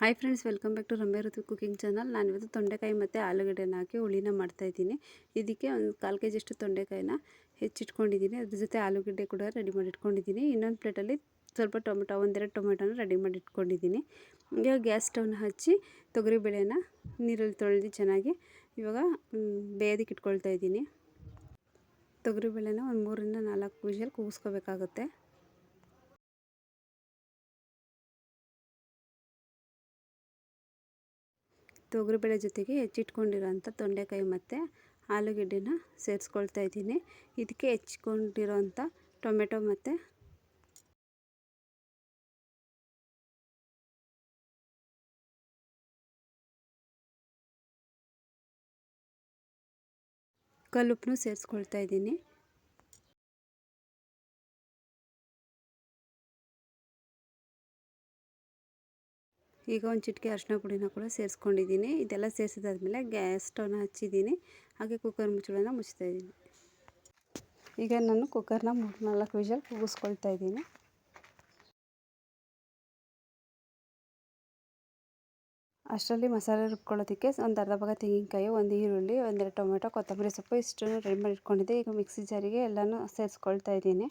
Hi friends, welcome back to Ramya Ruthu cooking channel. ನಾನು ಇವತ್ತು ತೊಂಡೆಕಾಯಿ ಮತ್ತು ಆಲೂಗಡ್ಡೆನ ಹಾಕಿ ಹುಳಿನ ಮಾಡ್ತಾಯಿದ್ದೀನಿ. ಇದಕ್ಕೆ ಒಂದು 1/4 kg ಅಷ್ಟು ತೊಂಡೆಕಾಯಿನ ಹೆಚ್ಚಿಟ್ಕೊಂಡಿದ್ದೀನಿ. ಅದ್ರ ಜೊತೆ ಆಲೂಗಡ್ಡೆ ಕೂಡ ರೆಡಿ ಮಾಡಿ ಇಟ್ಕೊಂಡಿದ್ದೀನಿ. ಇನ್ನೊಂದು ಪ್ಲೇಟಲ್ಲಿ ಸ್ವಲ್ಪ ಒಂದೆರಡು ಟೊಮೆಟೊನ ರೆಡಿ ಮಾಡಿ ಇಟ್ಕೊಂಡಿದ್ದೀನಿ. ಈಗ ಗ್ಯಾಸ್ ಸ್ಟವ್ನ ಹಚ್ಚಿ ತೊಗರಿಬೇಳೆನ ನೀರಲ್ಲಿ ತೊಳೆದು ಚೆನ್ನಾಗಿ ಇವಾಗ ಬೇಯೋದಕ್ಕೆ ಇಟ್ಕೊಳ್ತಾ ಇದ್ದೀನಿ. ತೊಗರಿಬೇಳೆನ ಒಂದು 3ರಿಂದ 4 ವಿಷಲ್ ಕೂಗಿಸ್ಕೋಬೇಕಾಗುತ್ತೆ. ತೊಗರಿಬೇಳೆ ಜೊತೆಗೆ ಹೆಚ್ಚಿಟ್ಕೊಂಡಿರೋಂಥ ತೊಂಡೆಕಾಯಿ ಮತ್ತು ಆಲೂಗೆಡ್ಡೆನ ಸೇರಿಸ್ಕೊಳ್ತಾ ಇದ್ದೀನಿ. ಇದಕ್ಕೆ ಹೆಚ್ಚಿಕೊಂಡಿರೋಂಥ ಟೊಮೆಟೊ ಮತ್ತು ಕಲ್ಲುಪ್ಪನ್ನು ಸೇರಿಸ್ಕೊಳ್ತಾ ಇದ್ದೀನಿ. ಈಗ ಒಂದು ಚಿಟಿಕೆ ಅರಿಶಿನ ಪುಡಿನ ಕೂಡ ಸೇರಿಸ್ಕೊಂಡಿದ್ದೀನಿ. ಇದೆಲ್ಲ ಸೇರಿಸಿದಾದ್ಮೇಲೆ ಗ್ಯಾಸ್ ಸ್ಟವ್ನ ಹಚ್ಚಿದ್ದೀನಿ. ಹಾಗೆ ಕುಕ್ಕರ್ ಮುಚ್ಚಳನ ಮುಚ್ತಾ ಇದ್ದೀನಿ. ಈಗ ನಾನು ಕುಕ್ಕರ್ನ 3-4 ವಿಷಲ್ ಕೂಗಿಸ್ಕೊಳ್ತಾ ಇದ್ದೀನಿ. ಅಷ್ಟರಲ್ಲಿ ಮಸಾಲೆ ರುಬ್ಕೊಳ್ಳೋದಕ್ಕೆ ಒಂದು ಅರ್ಧ ಭಾಗ ತೆಂಗಿನಕಾಯಿ, ಒಂದು ಈರುಳ್ಳಿ, ಒಂದೆರಡು ಟೊಮೆಟೊ, ಕೊತ್ತಂಬರಿ ಸೊಪ್ಪು ಇಷ್ಟನ್ನು ರೆಡಿ ಮಾಡಿ ಇಟ್ಕೊಂಡಿದ್ದೆ. ಈಗ ಮಿಕ್ಸಿ ಜಾರಿಗೆ ಎಲ್ಲನೂ ಸೇರಿಸ್ಕೊಳ್ತಾ ಇದ್ದೀನಿ.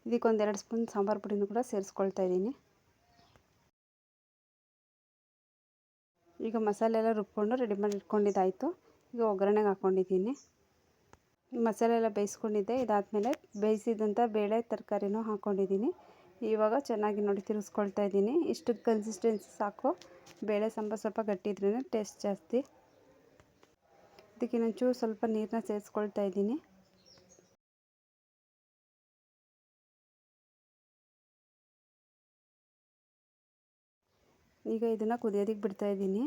ಇದಕ್ಕೆ 1-2 ಸ್ಪೂನ್ ಸಾಂಬಾರು ಪುಡಿನೂ ಕೂಡ ಸೇರಿಸ್ಕೊಳ್ತಾ ಇದ್ದೀನಿ. ಈಗ ಮಸಾಲೆ ಎಲ್ಲ ರುಬ್ಕೊಂಡು ರೆಡಿ ಮಾಡಿ ಇಟ್ಕೊಂಡಿದ್ದಾಯಿತು. ಈಗ ಒಗ್ಗರಣೆಗೆ ಹಾಕ್ಕೊಂಡಿದ್ದೀನಿ. ಮಸಾಲೆ ಎಲ್ಲ ಬೇಯಿಸ್ಕೊಂಡಿದ್ದೆ. ಇದಾದಮೇಲೆ ಬೇಯಿಸಿದಂಥ ಬೇಳೆ ತರಕಾರಿನೂ ಹಾಕ್ಕೊಂಡಿದ್ದೀನಿ. ಇವಾಗ ಚೆನ್ನಾಗಿ ನೋಡಿ ತಿರುಗಿಸ್ಕೊಳ್ತಾ ಇದ್ದೀನಿ. ಇಷ್ಟು ಕನ್ಸಿಸ್ಟೆನ್ಸಿ ಸಾಕು. ಬೇಳೆ ಸಾಂಬಾರು ಸ್ವಲ್ಪ ಗಟ್ಟಿ ಇದ್ರೇ ಟೇಸ್ಟ್ ಜಾಸ್ತಿ. ಇದಕ್ಕೆ ಇನ್ನೊಂಚೂರು ಸ್ವಲ್ಪ ನೀರನ್ನ ಸೇರಿಸ್ಕೊಳ್ತಾ ಇದ್ದೀನಿ. ಈಗ ಇದನ್ನು ಕುದಿಯೋದಕ್ಕೆ ಬಿಡ್ತಾಯಿದ್ದೀನಿ.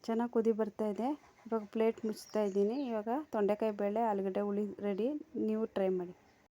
ಚೆನ್ನಾಗಿ ಕುದಿ ಬರ್ತಾಯಿದೆ. ಇವಾಗ ಪ್ಲೇಟ್ ಮುಚ್ತಾ ಇದ್ದೀನಿ. ಇವಾಗ ತೊಂಡೆಕಾಯಿ ಬೇಳೆ ಆಲೂಗಡ್ಡೆ ಹುಳಿ ರೆಡಿ. ನೀವು ಟ್ರೈ ಮಾಡಿ.